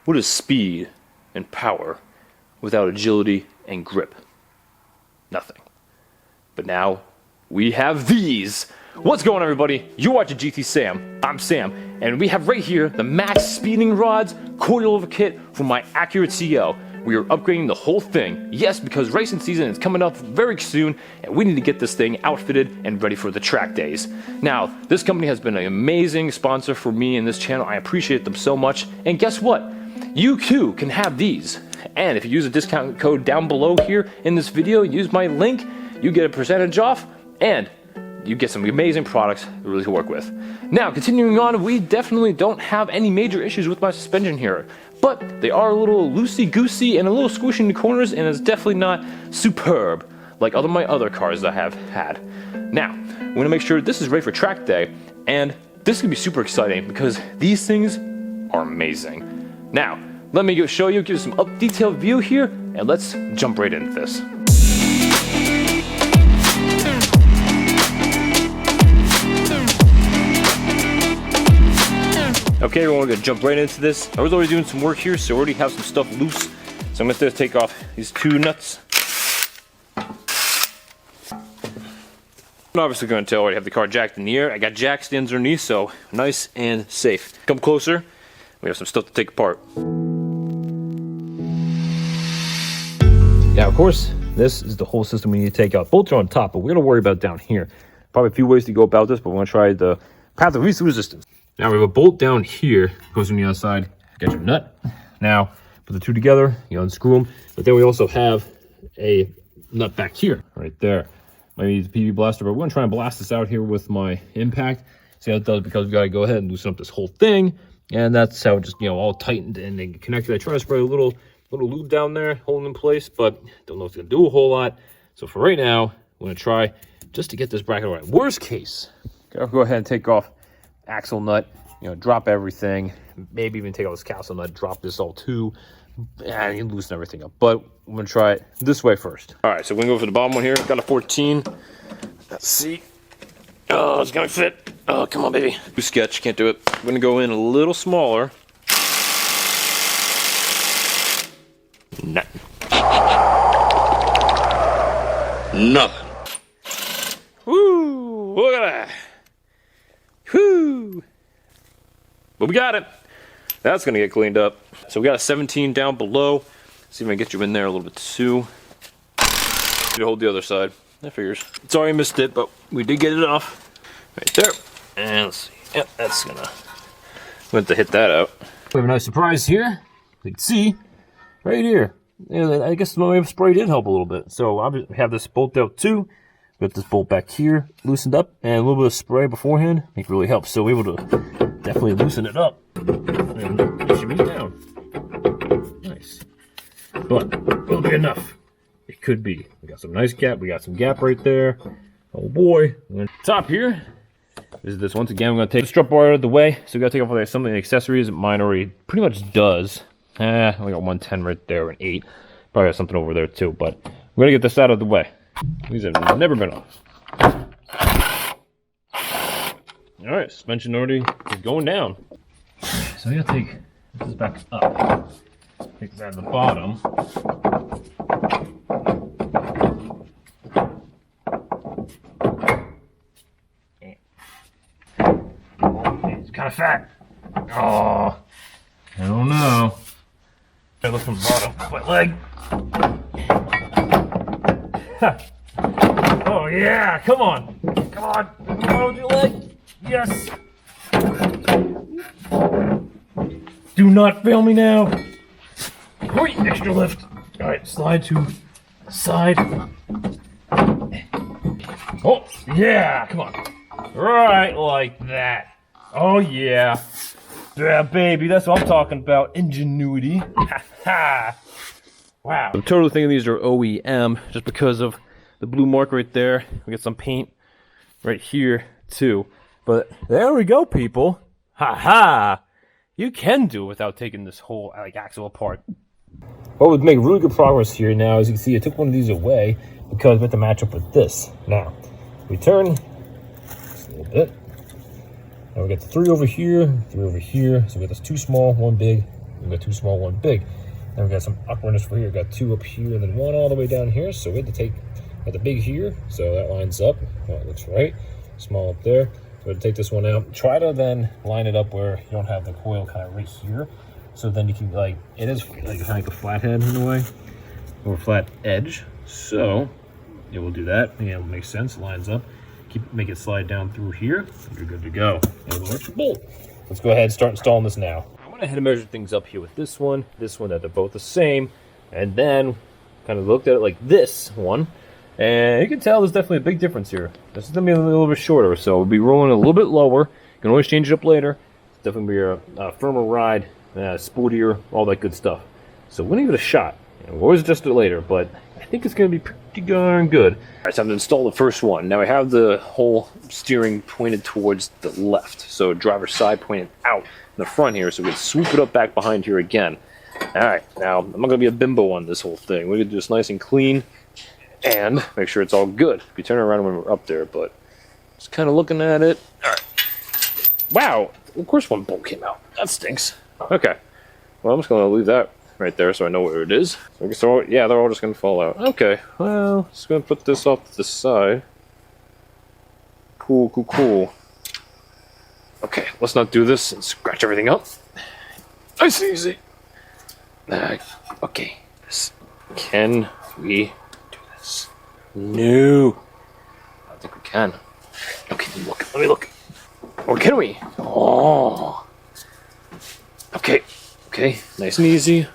What is speed and power without agility and grip? Nothing. But now we have these. What's going on, everybody? You're watching GT Sam. I'm Sam, and we have right here the max speeding rods coilover kit from my Acura TL. We are upgrading the whole thing. Yes, because racing season is coming up very soon, and we need to get this thing outfitted and ready for the track days. Now, this company has been an amazing sponsor for me and this channel. I appreciate them so much. And guess what? You too can have these. And if you use a discount code down below here in this video, use my link, you get a percentage off, and you get some amazing products really to work with. Now, continuing on, we definitely don't have any major issues with my suspension here, but they are a little loosey-goosey and a little squishy in the corners, and it's definitely not superb like my other cars that I have had. Now, we want to make sure this is ready for track day, and this is going to be super exciting because these things are amazing. Now, let me show you, give you some detailed view here, and let's jump right into this. Okay, everyone, we're gonna jump right into this. I was already doing some work here, so I already have some stuff loose. So I'm gonna take off these two nuts. I'm obviously gonna tell I already have the car jacked in the air. I got jack stands underneath, so nice and safe. Come closer. We have some stuff to take apart. Now, of course, this is the whole system we need to take out. Bolts are on top, but we're gonna worry about down here. Probably a few ways to go about this, but we're gonna try the path of least resistance. Now we have a bolt down here, goes on the other side, got your nut. Now, put the two together, you unscrew them, but then we also have a nut back here, right there. Might use a PV blaster, but we're gonna try and blast this out here with my impact. See how it does, because we gotta go ahead and loosen up this whole thing, and that's how it just, all tightened and then connected. I try to spray a little lube down there, holding in place, but don't know if it's gonna do a whole lot. So for right now, I'm gonna try just to get this bracket right. Worst case, gotta go ahead and take off axle nut, drop everything, maybe even take out this castle nut, drop this all too, and you loosen everything up. But I'm gonna try it this way first. All right, so we're gonna go for the bottom one here. Got a 14. Let's see. Oh, it's gonna fit. Oh, come on, baby. Too sketch, can't do it. I'm gonna go in a little smaller. Nothing. Nothing. Woo! Look at that. Whoo! But we got it. That's gonna get cleaned up. So we got a 17 down below. See if I can get you in there a little bit too. You hold the other side. That figures. Sorry I missed it, but we did get it off. Right there. And let's see. Yep, that's gonna. We have to hit that out. We have a nice surprise here. You can see right here. Yeah, I guess the spray did help a little bit. So I have this bolt out too. Got this bolt back here loosened up, and a little bit of spray beforehand. I think really helps. So we're able to definitely loosen it up. And it should be down. Nice. But will be enough. It could be. We got some nice gap. We got some gap right there. Oh boy. And top here is this. Once again, we're going to take the strut bar out of the way. So we got to take off some of the accessories. Mine already pretty much does. I got 110 right there and 8. Probably got something over there too. But we're going to get this out of the way. These have never been off. Alright, suspension already is going down. So I gotta take this back up. Take this out of the bottom. It's kind of fat. Oh, I don't know. I look from the bottom. My leg. Oh yeah, come on. Come on. Come on with your leg. Yes. Do not fail me now. Wait, extra lift. Alright, slide to the side. Oh, yeah, come on. Right like that. Oh yeah. Yeah, baby, that's what I'm talking about. Ingenuity. Ha ha. Wow. I'm totally thinking these are OEM just because of the blue mark right there. We got some paint right here too. But there we go, people. Ha ha. You can do it without taking this whole axle apart. Well, we've made really good progress here now. As you can see, I took one of these away because we have to match up with this. Now, we turn just a little bit. Now we got the 3 over here, 3 over here. So we got this 2 small, 1 big. We got 2 small, 1 big. Then we got some awkwardness for here. Got 2 up here and then 1 all the way down here. So we had to take the big here, so that lines up. Well, it looks right. Small up there. So to take this one out, try to then line it up where you don't have the coil kind of right here. So then you can, like, it is like kind of like a flathead in a way, or flat edge. So it will do that. Yeah, it makes sense. It lines up. Make it slide down through here. You're good to go. And the electric bolt. Let's go ahead and start installing this now. I went ahead and measured things up here with this one, that they're both the same, and then kind of looked at it like this one. And you can tell there's definitely a big difference here. This is going to be a little bit shorter, so we'll be rolling a little bit lower. You can always change it up later. It's definitely be a firmer ride, sportier, all that good stuff. So we're going to give it a shot. We'll always adjust it later, but I think it's going to be pretty darn good. All right, so I'm going to install the first one. Now I have the whole steering pointed towards the left, so driver's side pointed out in the front here, so we can swoop it up back behind here again. All right, now I'm not going to be a bimbo on this whole thing. We're going to do this nice and clean and make sure it's all good. We turn around when we're up there, but just kind of looking at it. All right. Wow, of course one bolt came out. That stinks. Okay, well I'm just going to leave that right there so I know where it is. So yeah, they're all just going to fall out. Okay, well, just going to put this off to the side. Cool, cool, cool. Okay, let's not do this and scratch everything up. Nice and easy. Okay, can we do this? No. I don't think we can. Okay, let me look. Or can we? Oh. Okay, nice and easy.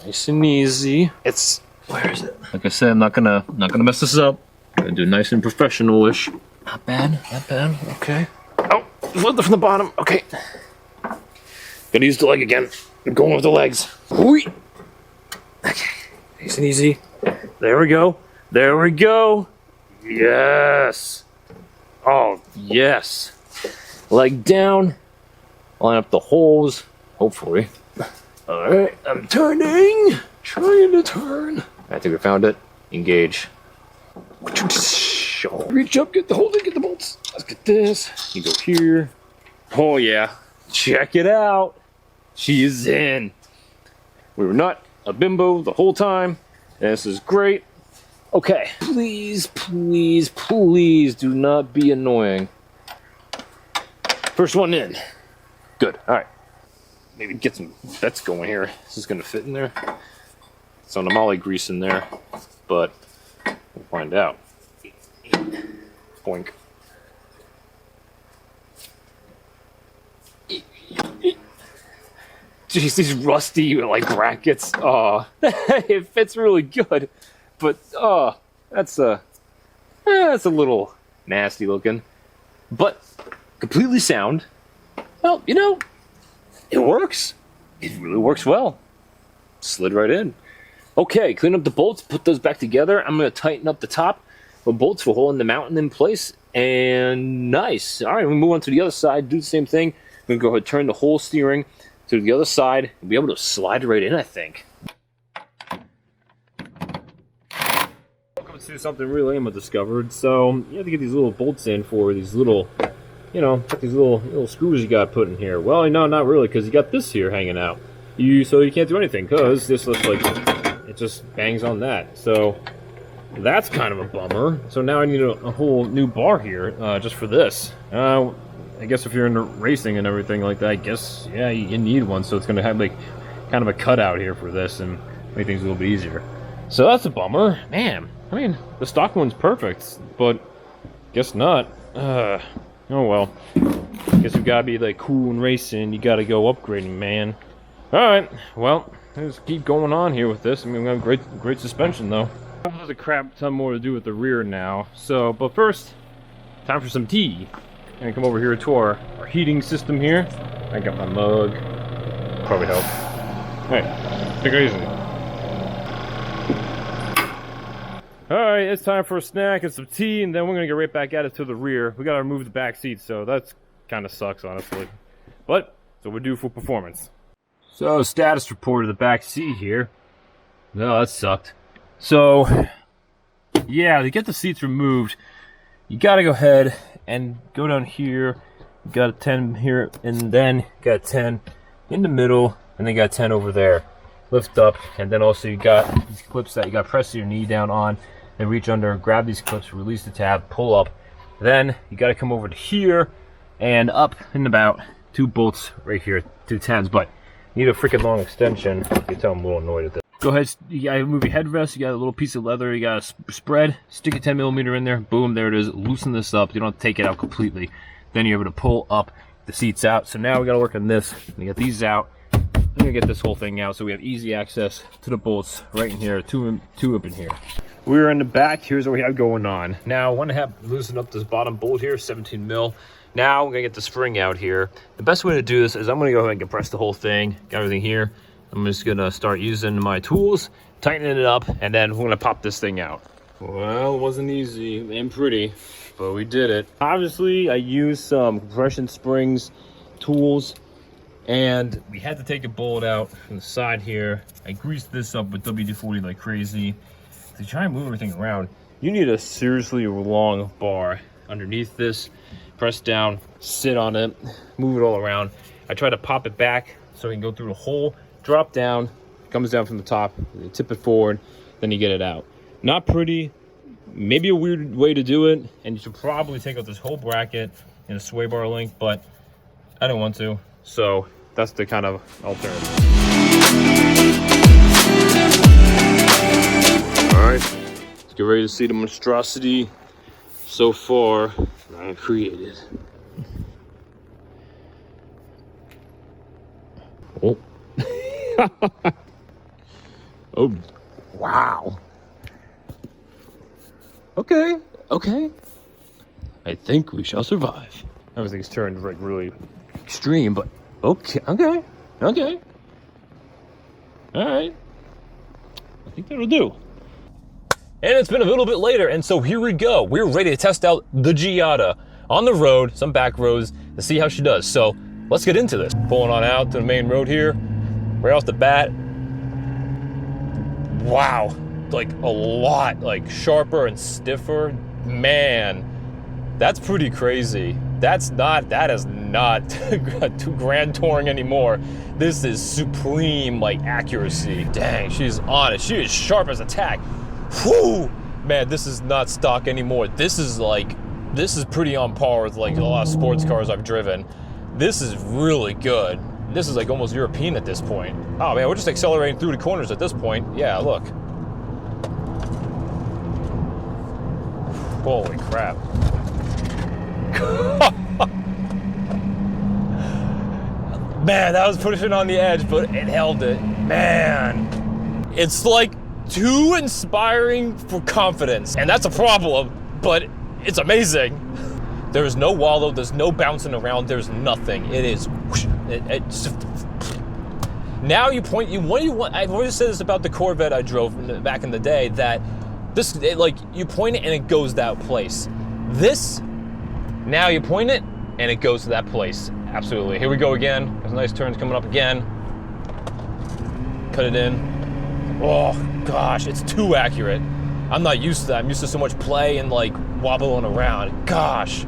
Nice and easy. It's, where is it? Like I said, I'm not gonna mess this up. I'm gonna do nice and professional-ish. Not bad, okay. Oh, flip it from the bottom, okay. Gotta use the leg again. I'm going with the legs. Whee! Okay, nice and easy. There we go. Yes! Oh, yes. Leg down. Line up the holes, hopefully. Alright, I'm turning. Trying to turn. I think we found it. Engage. Reach up, get the hold, get the bolts. Let's get this. You go here. Oh yeah. Check it out. She is in. We were not a bimbo the whole time. This is great. Okay. Please do not be annoying. First one in. Good. Alright. Maybe get some bets going here. This is going to fit in there. Some Namale grease in there, but we'll find out. Boink. Jeez, these rusty like brackets. Oh, it fits really good, but that's a little nasty looking, but completely sound. Well, you know, it works. It really works well. Slid right in. Okay, clean up the bolts, put those back together. I'm going to tighten up the top of bolts for holding the mountain in place. And nice. All right, we move on to the other side. Do the same thing. We're going to go ahead and turn the whole steering to the other side. We'll be able to slide right in, I think. Welcome to something really lame I discovered. So you have to get these little bolts in for these little, you know, these little screws you got put in here. Well, no, not really, because you got this here hanging out. So you can't do anything because this looks like it just bangs on that. So that's kind of a bummer. So now I need a whole new bar here just for this. I guess if you're into racing and everything like that, I guess, yeah, you need one. So it's going to have like kind of a cutout here for this and make things a little bit easier. So that's a bummer. Man, I mean, the stock one's perfect, but guess not. Oh well. Guess you gotta be like cool and racing. You gotta go upgrading, man. Alright, well, let's keep going on here with this. I mean, we have great suspension though. There's a crap ton more to do with the rear now. So, but first, time for some tea. I'm gonna come over here to our heating system here. I got my mug. Probably help. Alright, take it easy. Alright, it's time for a snack and some tea, and then we're gonna get right back at it to the rear. We gotta remove the back seat, so that's kinda sucks, honestly. But, so we're due for performance. So, status report of the back seat here. No, that sucked. So, yeah, to get the seats removed, you gotta go ahead and go down here. You got a 10 here, and then you got a 10 in the middle, and then you got 10 over there. Lift up, and then also you got these clips that you got to press your knee down on, then reach under, grab these clips, release the tab, pull up. Then you got to come over to here and up and about 2 bolts right here, 2 10s, but you need a freaking long extension. You can tell I'm a little annoyed at this. Go ahead, you gotta move your headrest, you got a little piece of leather, you gotta spread, stick a 10mm in there, boom, there it is. Loosen this up, you don't have to take it out completely. Then you're able to pull up the seats out. So now we gotta work on this. We got these out. I'm gonna get this whole thing out so we have easy access to the bolts right in here, two up in here. We're in the back, here's what we have going on. Now I wanna have loosen up this bottom bolt here, 17mm. Now I'm gonna get the spring out here. The best way to do this is I'm gonna go ahead and compress the whole thing, got everything here. I'm just gonna start using my tools, tightening it up, and then we're gonna pop this thing out. Well, it wasn't easy and pretty, but we did it. Obviously, I used some compression springs, tools, and we had to take the bolt out from the side here. I greased this up with WD-40 like crazy. To try and move everything around, you need a seriously long bar underneath this. Press down, sit on it, move it all around. I try to pop it back so we can go through the hole. Drop down, comes down from the top, you tip it forward, then you get it out. Not pretty, maybe a weird way to do it, and you should probably take out this whole bracket in a sway bar link, but I don't want to, so that's the kind of alternative. All right, let's get ready to see the monstrosity so far that I have created. Oh. Oh, wow. Okay. I think we shall survive. Everything's turned like really extreme, but okay. All right. I think that'll do. And it's been a little bit later, and so here we go. We're ready to test out the Giada on the road, some back roads, to see how she does. So let's get into this. Pulling on out to the main road here. Right off the bat, wow, like a lot, like sharper and stiffer. Man, that's pretty crazy. That is not too grand touring anymore. This is supreme, like, accuracy. Dang, she's on it. She is sharp as a tack. Whew, man, this is not stock anymore. This is pretty on par with like a lot of sports cars I've driven. This is really good. This is like almost European at this point. Oh man, we're just accelerating through the corners at this point. Yeah, look. Holy crap. Man, that was pushing on the edge, but it held it. Man, it's like too inspiring for confidence, and that's a problem, but it's amazing. There is no wallow, there's no bouncing around, there's nothing. It is, now you point, I've always said this about the Corvette I drove back in the day, that this, you point it and it goes that place. This, now you point it and it goes to that place. Absolutely. Here we go again. There's nice turns coming up again. Cut it in. Oh gosh, it's too accurate. I'm not used to that. I'm used to so much play and like wobbling around. Gosh.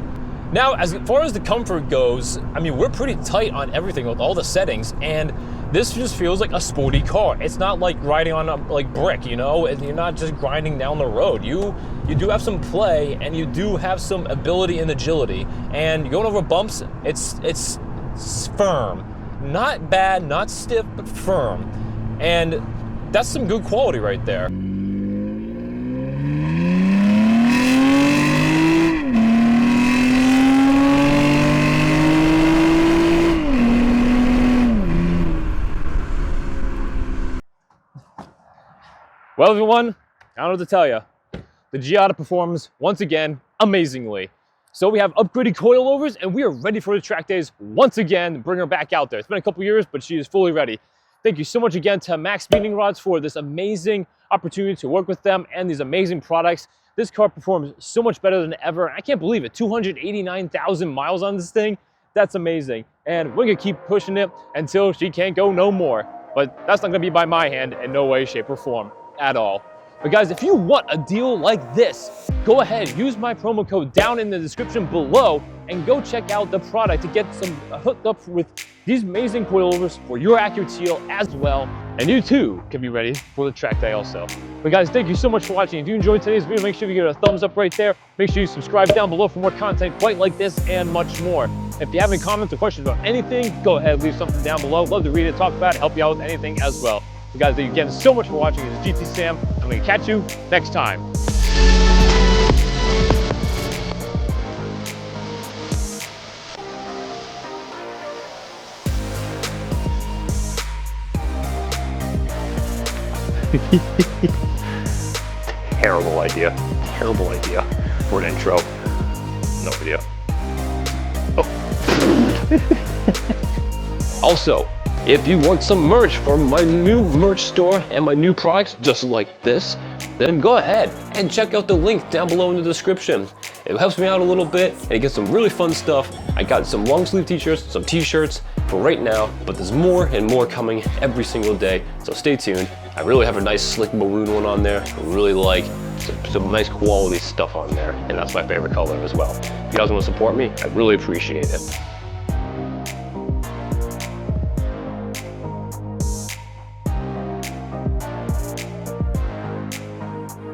Now, as far as the comfort goes, I mean, we're pretty tight on everything with all the settings, and this just feels like a sporty car. It's not like riding on a like brick, you know? And you're not just grinding down the road. You do have some play, and you do have some ability and agility. And going over bumps, it's firm. Not bad, not stiff, but firm. And that's some good quality right there. Well, everyone, I don't know what to tell you. The Giada performs, once again, amazingly. So we have upgraded coilovers, and we are ready for the track days once again. Bring her back out there. It's been a couple years, but she is fully ready. Thank you so much again to Max Speeding Rods for this amazing opportunity to work with them and these amazing products. This car performs so much better than ever. I can't believe it. 289,000 miles on this thing. That's amazing. And we're gonna keep pushing it until she can't go no more. But that's not gonna be by my hand in no way, shape, or form at all. But guys, if you want a deal like this, go ahead, use my promo code down in the description below, and go check out the product to get some hooked up with these amazing coilovers for your Acura TL as well. And you too can be ready for the track day also. But guys, thank you so much for watching. If you enjoyed today's video, make sure you give it a thumbs up right there. Make sure you subscribe down below for more content quite like this and much more. If you have any comments or questions about anything, go ahead, leave something down below. Love to read it, talk about it, help you out with anything as well. So guys, thank you again so much for watching. This is GT Sam. I'm going to catch you next time. Terrible idea for an intro. No idea. Oh. Also, if you want some merch from my new merch store and my new products just like this, then go ahead and check out the link down below in the description. It helps me out a little bit and it gets some really fun stuff. I got some long sleeve t-shirts, some t-shirts for right now, but there's more and more coming every single day, so stay tuned. I really have a nice slick maroon one on there. I really like some nice quality stuff on there, and that's my favorite color as well. If you guys want to support me, I'd really appreciate it.